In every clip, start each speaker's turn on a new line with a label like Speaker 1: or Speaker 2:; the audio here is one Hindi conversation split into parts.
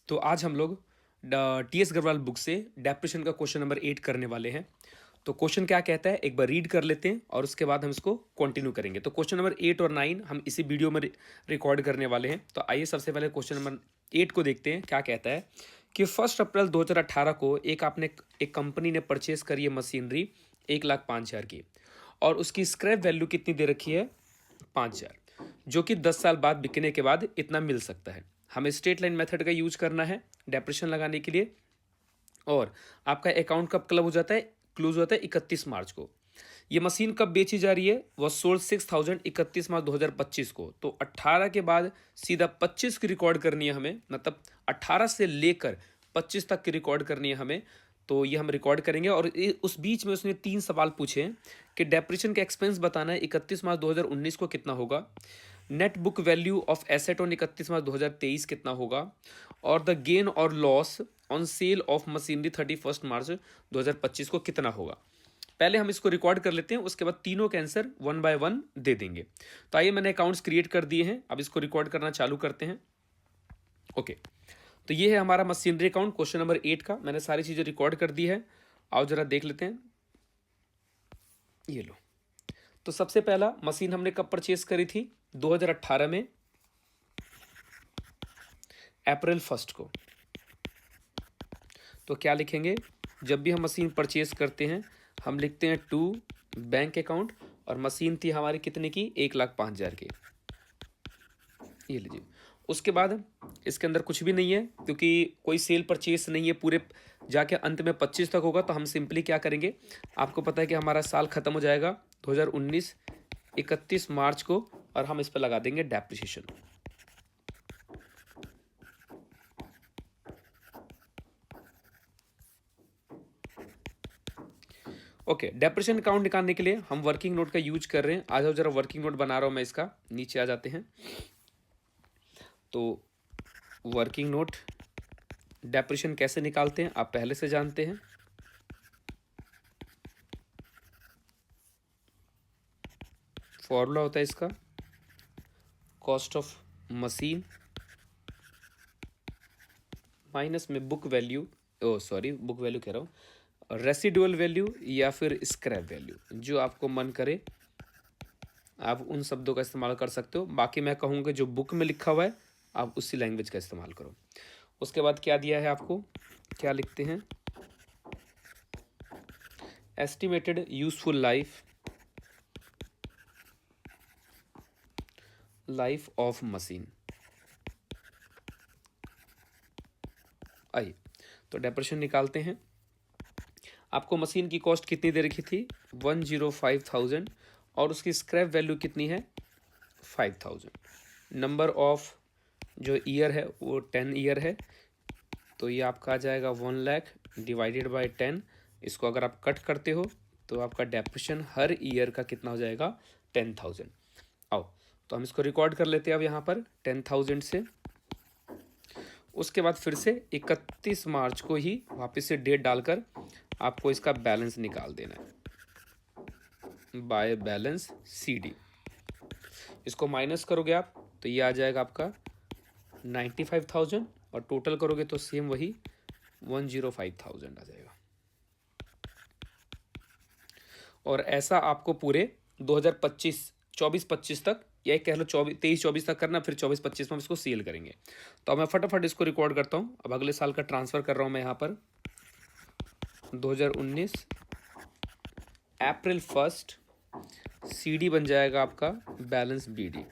Speaker 1: तो आज हम लोग टी.एस. अग्रवाल बुक से डेप्रेशन का क्वेश्चन नंबर 8 करने वाले हैं। तो क्वेश्चन क्या कहता है एक बार रीड कर लेते हैं और उसके बाद हम इसको कंटिन्यू करेंगे। तो क्वेश्चन नंबर 8 और 9 हम इसी वीडियो में रिकॉर्ड करने वाले हैं। तो आइए सबसे पहले क्वेश्चन नंबर 8 को देखते हैं क्या कहता है कि 1 अप्रैल 2018 को एक कंपनी ने परचेज करी है मशीनरी 1,05,000 की और उसकी स्क्रैप वैल्यू कितनी दे रखी है 5,000, जो कि 10 साल बाद बिकने के बाद इतना मिल सकता है। हमें स्ट्रेट लाइन मेथड का यूज करना है डेप्रेशन लगाने के लिए। और आपका अकाउंट कब क्लब हो जाता है, क्लोज होता है 31 मार्च को। ये मशीन कब बेची जा रही है, वह सोल्ड 6,000 31 मार्च 2025 को। तो 18 के बाद सीधा 25 की रिकॉर्ड करनी है हमें, मतलब 18 से लेकर 25 तक की रिकॉर्ड करनी है हमें। तो ये हम रिकॉर्ड करेंगे और उस बीच में उसने 3 सवाल पूछे हैं कि डेप्रिसिएशन का एक्सपेंस बताना है 31 मार्च 2019 को कितना होगा, net book value of asset on 31 मार्च 2023 कितना होगा, और द गेन और loss on sale of machinery 31 मार्च 2025 को कितना होगा। पहले हम इसको रिकॉर्ड कर लेते हैं, उसके बाद तीनों के आंसर 1 बाय 1 दे देंगे। तो आइए मैंने अकाउंट्स क्रिएट कर दिए हैं, अब इसको रिकॉर्ड करना चालू करते हैं। ओके, तो ये है हमारा मशीनरी अकाउंट क्वेश्चन नंबर 8 का। मैंने सारी चीज़ें रिकॉर्ड कर दी है, आओ जरा देख लेते हैं। ये लो, तो सबसे पहला मशीन हमने कब परचेज करी थी 2018 में, अप्रैल 1 को। तो क्या लिखेंगे, जब भी हम मशीन परचेज करते हैं हम लिखते हैं टू बैंक अकाउंट, और मशीन थी हमारी कितने की 1,05,000 की। ये लीजिए, उसके बाद इसके अंदर कुछ भी नहीं है क्योंकि कोई सेल परचेस नहीं है, पूरे जाके अंत में 25 तक होगा। तो हम सिंपली क्या करेंगे, आपको पता है कि हमारा साल खत्म हो जाएगा 2019 31 मार्च को, और हम इस पर लगा देंगे डेप्रिसिएशन। ओके, डेप्रेशन अकाउंट निकालने के लिए हम वर्किंग नोट का यूज कर रहे हैं। आ जाओ जरा, वर्किंग नोट बना रहा हूं मैं इसका, नीचे आ जाते हैं। तो वर्किंग नोट डेप्रेशन कैसे निकालते हैं आप पहले से जानते हैं। फॉर्मूला होता है इसका कॉस्ट ऑफ मशीन माइनस में बुक वैल्यू, ओ सॉरी बुक वैल्यू कह रहा हूँ, रेसिडुअल वैल्यू या फिर स्क्रैप वैल्यू, जो आपको मन करे आप उन शब्दों का इस्तेमाल कर सकते हो। बाकी मैं कहूँगा जो बुक में लिखा हुआ है आप उसी लैंग्वेज का इस्तेमाल करो। उसके बाद क्या दिया है आपको, क्या लिखते हैं, estimated useful life of machine. आइए तो डेप्रेशन निकालते हैं। आपको मशीन की कॉस्ट कितनी दे रखी थी 105,000, और उसकी स्क्रैप वैल्यू कितनी है 5,000। नंबर ऑफ जो ईयर है वो 10 ईयर है, तो ये आपका आ जाएगा 1,00,000 डिवाइडेड बाय 10। इसको अगर आप कट करते हो तो आपका डेप्रेशन हर ईयर का कितना हो जाएगा 10,000। आओ तो हम इसको रिकॉर्ड कर लेते हैं अब यहाँ पर 10,000 से। उसके बाद फिर से 31 मार्च को ही वापस से डेट डालकर आपको इसका बैलेंस निकाल देना है बाय बैलेंस CD। इसको माइनस करोगे आप तो ये आ जाएगा आपका 95,000, और टोटल करोगे तो सेम वही 105,000 आ जाएगा। और ऐसा आपको पूरे 2025 24-25 तक, या कह लो 23-24 तक करना, फिर 24-25 में हम इसको सेल करेंगे। तो अब मैं फटाफट इसको रिकॉर्ड करता हूँ। अब अगले साल का ट्रांसफ़र कर रहा हूँ मैं यहाँ पर 2019 अप्रैल 1 CD बन जाएगा आपका बैलेंस BD।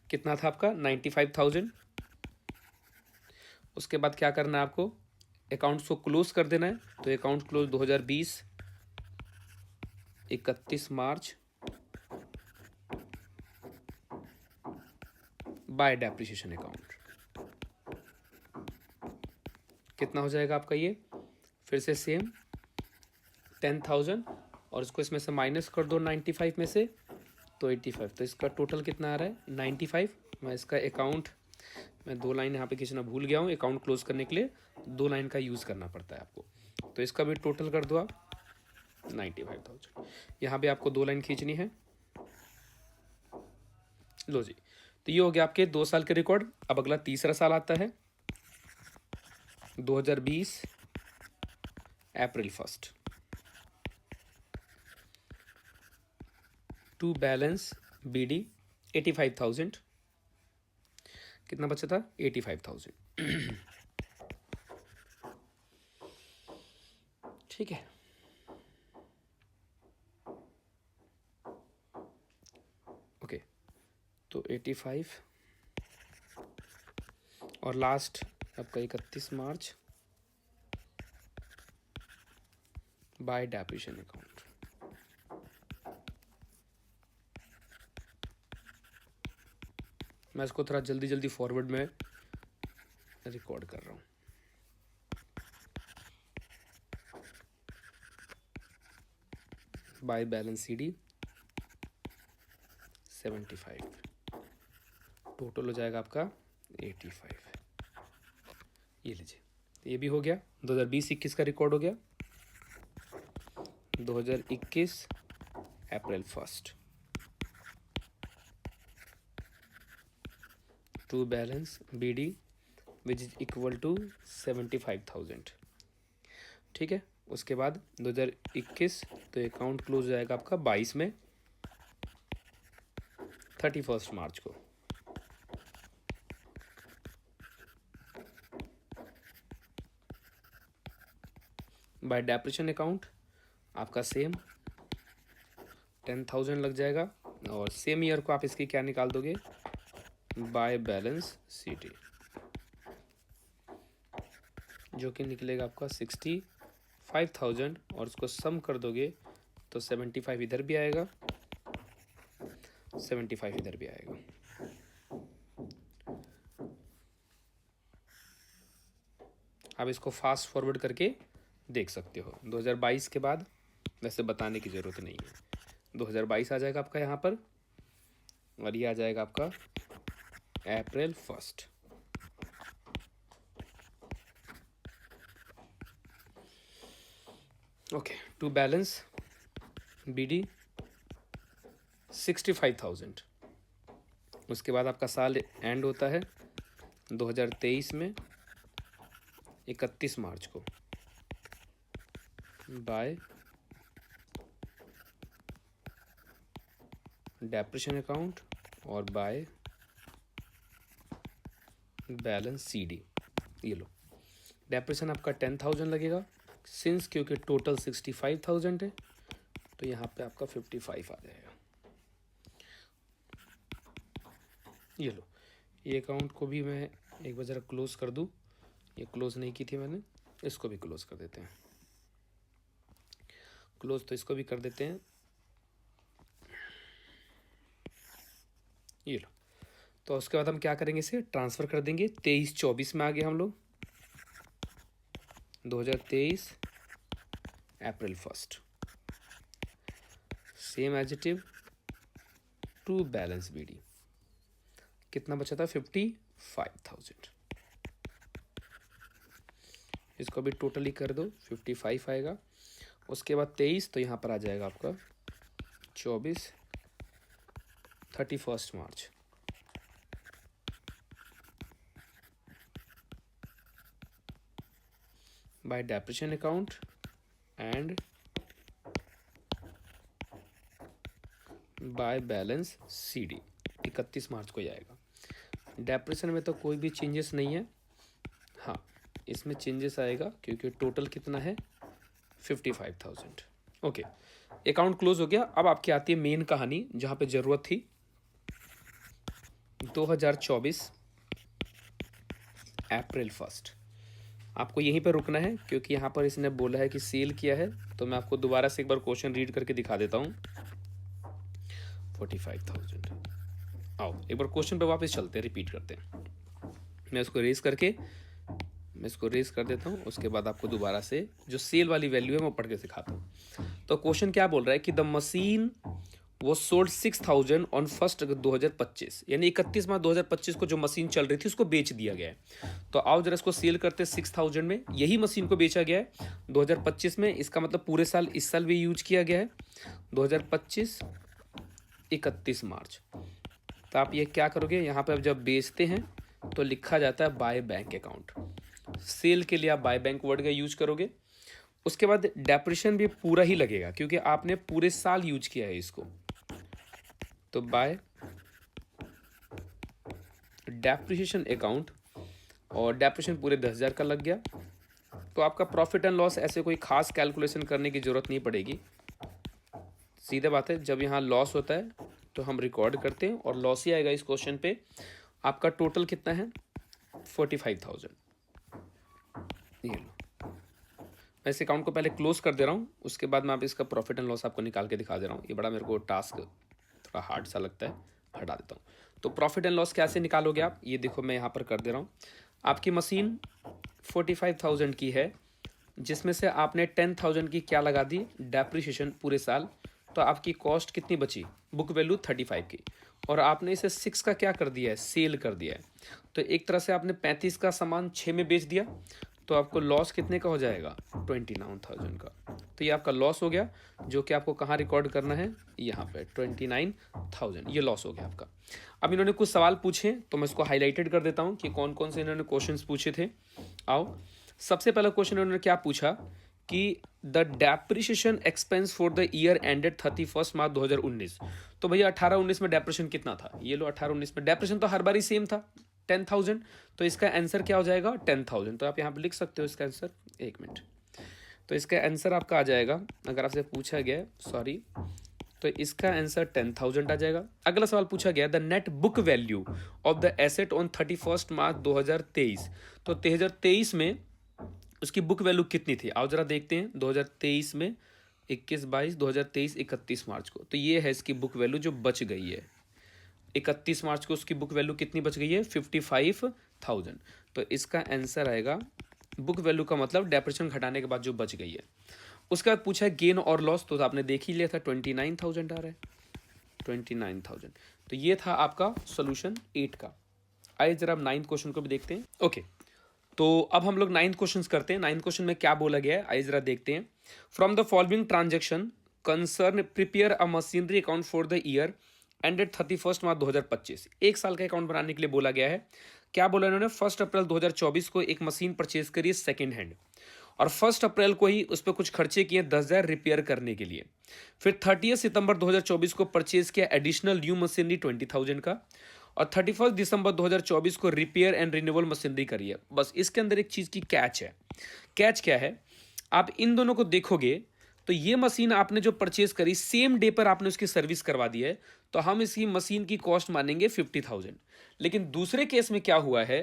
Speaker 1: कितना था आपका 95,000। उसके बाद क्या करना है आपको, अकाउंट्स को क्लोज कर देना है। तो account close 2020 31 March by depreciation account. कितना हो जाएगा आपका ये, फिर से सेम 10,000, और इसको इसमें से माइनस कर दो 95 में से तो 85। तो इसका टोटल कितना आ रहा है 95। मैं इसका अकाउंट, मैं 2 लाइन यहाँ पे खींचना भूल गया हूँ। अकाउंट क्लोज करने के लिए 2 लाइन का यूज़ करना पड़ता है आपको। तो इसका भी टोटल कर दो आप 95,000। यहाँ पे आपको 2 लाइन खींचनी है। लो जी, तो ये हो गया आपके 2 साल के रिकॉर्ड। अब अगला तीसरा साल आता है 2020 अप्रैल 1 टू बैलेंस BD 85,000। कितना बचा था? 85,000। ठीक है, ओके। तो 85 और लास्ट आपका 31 मार्च बाय डेप्रिसिएशन अकाउंट। मैं इसको थोड़ा जल्दी जल्दी फॉरवर्ड में रिकॉर्ड कर रहा हूँ। बाय बैलेंस CD 75, टोटल हो जाएगा आपका 85। ये लीजिए, ये भी हो गया। 2020-21 का रिकॉर्ड हो गया। 2021 April 1 to balance BD which is equal to 75,000। ठीक है, उसके बाद 2021 तो अकाउंट क्लोज हो जाएगा आपका 22 में 31 मार्च को। बाय डेप्रिसिएशन अकाउंट आपका सेम 10,000 लग जाएगा और सेम ईयर को आप इसकी क्या निकाल दोगे? बाय बैलेंस CD, जो कि निकलेगा आपका 65,000 और उसको सम कर दोगे तो 75 इधर भी आएगा, 75 इधर भी आएगा। आप इसको फास्ट फॉरवर्ड करके देख सकते हो। 2022 के बाद वैसे बताने की ज़रूरत नहीं है। 2022 आ जाएगा आपका यहाँ पर और ये आ जाएगा आपका April 1। Okay, to balance BD 65,000। उसके बाद आपका साल एंड होता है 2023 में 31 मार्च को बाय डेप्रिसिएशन अकाउंट और बाय बैलेंस CD। ये लो, डेप्रिसिएशन आपका 10,000 लगेगा सिंस क्योंकि टोटल 65,000 है तो यहाँ पे आपका 55 आ जाएगा। ये लो, ये अकाउंट को भी मैं एक बार ज़रा क्लोज कर दूँ। ये क्लोज नहीं की थी मैंने, इसको भी क्लोज कर देते हैं। क्लोज तो इसको भी कर देते हैं। ये लो, तो उसके बाद हम क्या करेंगे, इसे ट्रांसफ़र कर देंगे। 23-24 में आ गए हम लोग 2023 April 1 same adjective to balance BD। कितना बचा था? 55,000। इसको भी टोटली कर दो, 55 आएगा। उसके बाद 23 तो यहाँ पर आ जाएगा आपका 24 31 March. By depreciation account and by balance CD 31 March को आएगा। डेप्रिसिएशन में तो कोई भी चेंजेस नहीं है। हाँ, इसमें चेंजेस आएगा क्योंकि टोटल कितना है? 55,000। ओके, अकाउंट क्लोज हो गया। अब आपकी आती है मेन कहानी जहाँ पे ज़रूरत थी। 2024 अप्रैल 1 आपको यहीं पर रुकना है क्योंकि यहाँ पर इसने बोला है कि सेल किया है। तो मैं आपको दोबारा से एक बार क्वेश्चन रीड करके दिखा देता हूँ। 45,000। आओ एक बार क्वेश्चन पे वापस चलते हैं, रिपीट करते हैं। मैं इसको रेज कर देता हूँ। उसके बाद आपको दोबारा से जो सेल वाली वैल्यू है वो पढ़ के सिखाता हूँ। तो क्वेश्चन क्या बोल रहा है कि द मशीन वो सोल्ड 6,000 ऑन 1 2025, यानी 31 मार्च 2025 को जो मशीन चल रही थी उसको बेच दिया गया है। तो आओ जरा इसको सेल करते हैं 6,000 में। यही मशीन को बेचा गया है 2025 में, इसका मतलब पूरे साल, इस साल भी यूज किया गया है 2025 31 मार्च। तो आप ये क्या करोगे, यहाँ पे अब जब बेचते हैं तो लिखा जाता है बाय बैंक अकाउंट। सेल के लिए आप बाय बैंक वर्ड का यूज करोगे। उसके बाद डेप्रिसिएशन भी पूरा ही लगेगा क्योंकि आपने पूरे साल यूज किया है इसको। तो बाय डेप्रिसिएशन अकाउंट, और डेप्रिसिएशन पूरे 10,000 का लग गया। तो आपका प्रॉफिट एंड लॉस ऐसे कोई खास कैलकुलेशन करने की ज़रूरत नहीं पड़ेगी। सीधे बात है, जब यहाँ लॉस होता है तो हम रिकॉर्ड करते हैं और लॉस ही आएगा इस क्वेश्चन पे। आपका टोटल कितना है, 45,000। ये लो, मैं इस अकाउंट को पहले क्लोज कर दे रहा हूँ, उसके बाद मैं आप इसका प्रॉफिट एंड लॉस आपको निकाल के दिखा दे रहा हूँ। ये बड़ा मेरे को टास्क थोड़ा हार्ड सा लगता है, हटा देता हूँ। तो प्रॉफिट एंड लॉस कैसे निकालोगे आप, ये देखो मैं यहाँ पर कर दे रहा हूँ। आपकी मशीन 45,000 की है, जिसमें से आपने 10,000 की क्या लगा दी, डेप्रिसिएशन पूरे साल। तो आपकी कॉस्ट कितनी बची, बुक वैल्यू 35 की, और आपने इसे 6 का क्या कर दिया है, सेल कर दिया है। तो एक तरह से आपने 35 का सामान 6 में बेच दिया, तो आपको लॉस कितने का हो जाएगा, 29,000 का। तो ये आपका लॉस हो गया, जो कि आपको कहाँ रिकॉर्ड करना है, यहाँ पे 29,000, ये लॉस हो गया आपका। अब इन्होंने कुछ सवाल पूछे तो मैं इसको हाईलाइटेड कर देता हूँ कि कौन कौन से इन्होंने क्वेश्चंस पूछे थे। आओ, सबसे पहला क्वेश्चन उन्होंने क्या पूछा कि the depreciation expense for the year ended 31 मार्च 2019। तो भैया 18-19 में डेप्रिसिएशन कितना था, ये लो 18-19 में डेप्रिसिएशन तो हर बार ही सेम था 10,000। तो इसका आंसर क्या हो जाएगा, 10,000। तो आप यहाँ पे लिख सकते हो इसका आंसर, एक मिनट। तो इसका आंसर आपका आ जाएगा, अगर आपसे पूछा गया, सॉरी, तो इसका आंसर 10,000 आ जाएगा। अगला सवाल पूछा गया, the net book value of the asset on 31 मार्च 2023। तो 2023 में उसकी बुक वैल्यू कितनी थी, आओ जरा देखते हैं। 2023 में 21, 22, 2023, 31 मार्च को, तो ये है इसकी बुक वैल्यू जो बच गई है। 31 मार्च को उसकी बुक वैल्यू कितनी बच गई है, 55,000। तो इसका आंसर आएगा, बुक वैल्यू का मतलब डेप्रिसिएशन घटाने के बाद जो बच गई है। उसके बाद पूछा है गेन और लॉस, तो आपने देख ही लिया था, 29,000 आ रहा है, 29,000। तो ये था आपका सोल्यूशन 8 का। आइए जरा अब 9th क्वेश्चन को भी देखते हैं। ओके, तो अब हम लोग 9th क्वेश्चन करते हैं। 9th क्वेश्चन में क्या बोला गया है, आइए जरा देखते हैं। From the following transaction concern prepare a machinery account for the year ended 31 मार्च 2025। एक साल का अकाउंट बनाने के लिए बोला गया है। क्या बोला इन्होंने, 1 अप्रैल 2024 को एक मशीन परचेज करिए सेकेंड हैंड, और 1 अप्रैल को ही उस पर कुछ खर्चे किए 10,000 रिपेयर करने के लिए। फिर 30 सितंबर 2024 को परचेज किया एडिशनल न्यू मशीनरी 20,000 का, और 31 दिसंबर 2024 को रिपेयर एंड रिन्यूअल मशीनरी करी है। बस इसके अंदर एक चीज़ की कैच है। कैच क्या है, आप इन दोनों को देखोगे तो ये मशीन आपने जो परचेज करी सेम डे पर आपने उसकी सर्विस करवा दी है, तो हम इसकी मशीन की कॉस्ट मानेंगे 50,000। लेकिन दूसरे केस में क्या हुआ है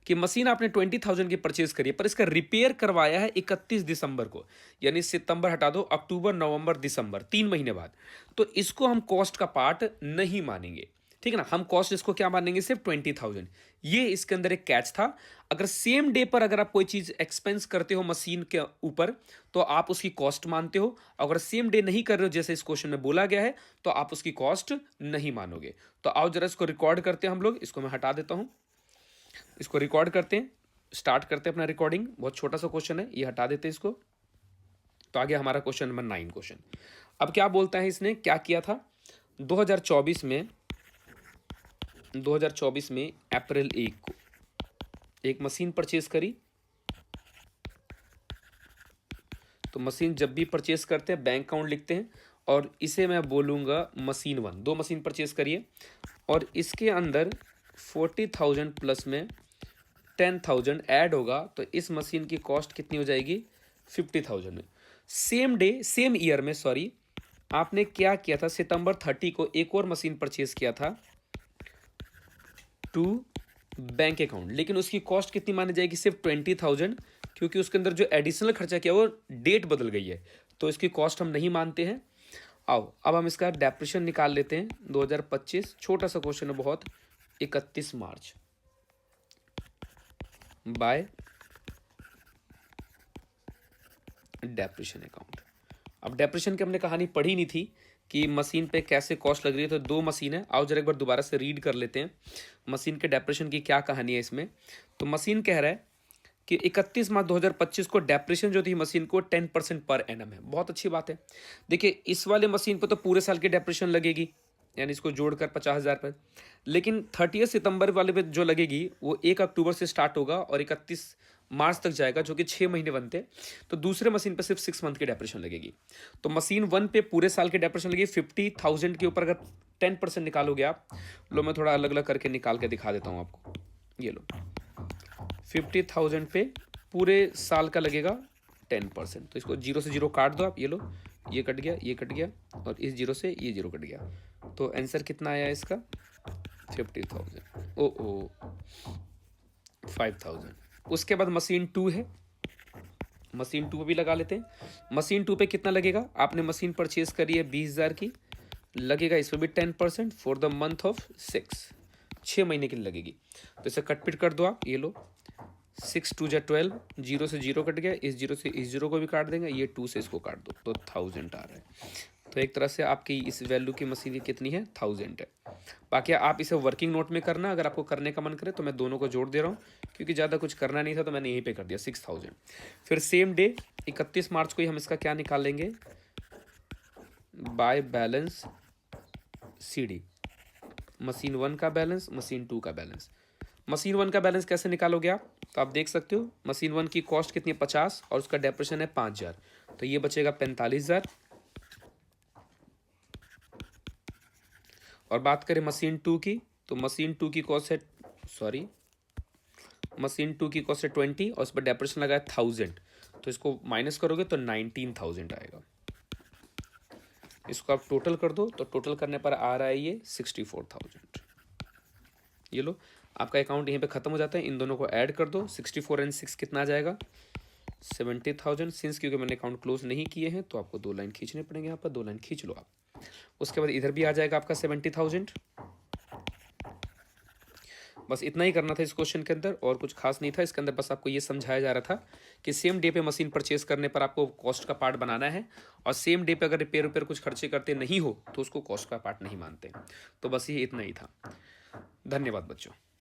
Speaker 1: कि मशीन आपने 20,000 की परचेज करी है, पर इसका रिपेयर करवाया है 31 दिसंबर को, यानी सितंबर हटा दो, अक्टूबर, नवंबर, दिसंबर, 3 महीने बाद। तो इसको हम कॉस्ट का पार्ट नहीं मानेंगे, ठीक है ना। हम कॉस्ट इसको क्या मानेंगे, सिर्फ 20,000। ये इसके अंदर एक कैच था। अगर सेम डे पर अगर आप कोई चीज एक्सपेंस करते हो मशीन के ऊपर, तो आप उसकी कॉस्ट मानते हो। अगर सेम डे नहीं कर रहे हो, जैसे इस क्वेश्चन में बोला गया है, तो आप उसकी कॉस्ट नहीं मानोगे। तो आओ जरा इसको रिकॉर्ड करते हैं हम लोग। इसको मैं हटा देता हूं, इसको रिकॉर्ड करते हैं, स्टार्ट करते हैं अपना रिकॉर्डिंग। बहुत छोटा सा क्वेश्चन है, ये हटा देते हैं इसको। तो आगे हमारा क्वेश्चन नंबर 9 क्वेश्चन। अब क्या बोलता है, इसने क्या किया था 2024 में अप्रैल 1 को एक मशीन परचेज करी। तो मशीन जब भी परचेज करते हैं बैंक अकाउंट लिखते हैं, और इसे मैं बोलूँगा मशीन 1। 2 मशीन परचेज करिए, और इसके अंदर 40,000 प्लस में 10,000 ऐड होगा, तो इस मशीन की कॉस्ट कितनी हो जाएगी, 50,000 में। सेम डे, सेम ईयर में, सॉरी, आपने क्या किया था, सितंबर 30 को एक और मशीन परचेज किया था टू बैंक अकाउंट, लेकिन उसकी कॉस्ट कितनी मानी जाएगी, सिर्फ 20,000, क्योंकि उसके अंदर जो एडिशनल खर्चा किया वो डेट बदल गई है, तो इसकी कॉस्ट हम नहीं मानते हैं। आओ अब हम इसका डेप्रिसिएशन निकाल लेते हैं। 2025, छोटा सा क्वेश्चन है बहुत, 31 मार्च बाय डेप्रिसिएशन अकाउंट। अब डेप्रिसिएशन की हमने कहानी पढ़ी नहीं थी कि मशीन पे कैसे कॉस्ट लग रही है, तो 2 मशीन है। आओ जरा एक बार दोबारा से रीड कर लेते हैं मशीन के डेप्रिसिएशन की क्या कहानी है इसमें। तो मशीन कह रहा है कि 31 मार्च 2025 को डेप्रिसिएशन जो थी मशीन को 10% पर एनम है। बहुत अच्छी बात है। देखिए इस वाले मशीन पर तो पूरे साल की डेप्रिसिएशन लगेगी, यानी इसको जोड़कर 50,000 पर। लेकिन 30 सितंबर वाले पे जो लगेगी वो 1 अक्टूबर से स्टार्ट होगा और 31 मार्च तक जाएगा, जो कि 6 महीने बनते हैं। तो दूसरे मशीन पे सिर्फ 6 मंथ की डेप्रेशन लगेगी। तो मशीन 1 पे पूरे साल की डेप्रेशन लगेगी 50,000 के ऊपर। अगर 10% निकालोगे आप, लो मैं थोड़ा अलग अलग करके निकाल के दिखा देता हूँ आपको। ये लो 50,000 पे पूरे साल का लगेगा 10%। तो इसको 0 से 0 काट दो आप, ये लो, ये कट गया, ये कट गया, और इस 0 से ये 0 कट गया। तो आंसर कितना आया इसका? 50,000। ओ 5,000। उसके बाद मशीन 2 है, मशीन 2 पे भी लगा लेते हैं। मशीन 2 पे कितना लगेगा? आपने मशीन परचेज करी है 20,000 की, लगेगा इस पर भी 10% फॉर द मंथ ऑफ 6 महीने के लिए लगेगी। तो इसे कटपिट कर दो आप, ये लो 6 2 जा 12, 0 से 0 कट गया, इस 0 से इस 0 को भी काट देंगे, ये 2 से इसको काट दो, तो 1000 आ रहा है। तो एक तरह से आपकी इस वैल्यू की मशीन की कितनी है? 1000 है। बाकी आप इसे वर्किंग नोट में करना, अगर आपको करने का मन करे तो मैं दोनों को जोड़ दे रहा हूँ, क्योंकि ज़्यादा कुछ करना नहीं था तो मैंने यहीं पे कर दिया 6000। फिर सेम डे 31 मार्च को ही हम इसका क्या निकाल लेंगे? बाय बैलेंस CD, मशीन 1 का बैलेंस, मशीन 2 का बैलेंस। मशीन 1 का बैलेंस कैसे निकालोगे आप? तो आप देख सकते हो मशीन 1 की कॉस्ट कितनी है? 50, और उसका डेप्रेशन है 5,000, तो ये बचेगा 45,000। और बात करें मशीन 2 की, तो मशीन 2 की कॉस्ट है, सॉरी, मशीन 2 की कॉस्ट है 20, और उस पर डेप्रेशन लगा है 1000, तो इसको माइनस करोगे तो 19,000 आएगा। इसको आप टोटल कर दो, तो टोटल करने पर आ रहा है ये 64,000। ये लो, आपका अकाउंट यहीं पे ख़त्म हो जाता है। इन दोनों को ऐड कर दो, 64 और 6 कितना आ जाएगा? 70,000। सिंस क्योंकि मैंने अकाउंट क्लोज नहीं किए हैं तो आपको 2 लाइन खींचने पड़ेंगे, यहाँ पर 2 लाइन खींच लो आप। उसके बाद इधर भी आ जाएगा आपका 70,000। बस इतना ही करना था इस क्वेश्चन के अंदर, और कुछ खास नहीं था इसके अंदर। बस आपको ये समझाया जा रहा था कि सेम डे पे मशीन परचेज करने पर आपको कॉस्ट का पार्ट बनाना है, और सेम डे पे अगर रिपेयर कुछ खर्चे करते नहीं हो तो उसको कॉस्ट का पार्ट नहीं मानते। तो बस ये इतना ही था। धन्यवाद बच्चों।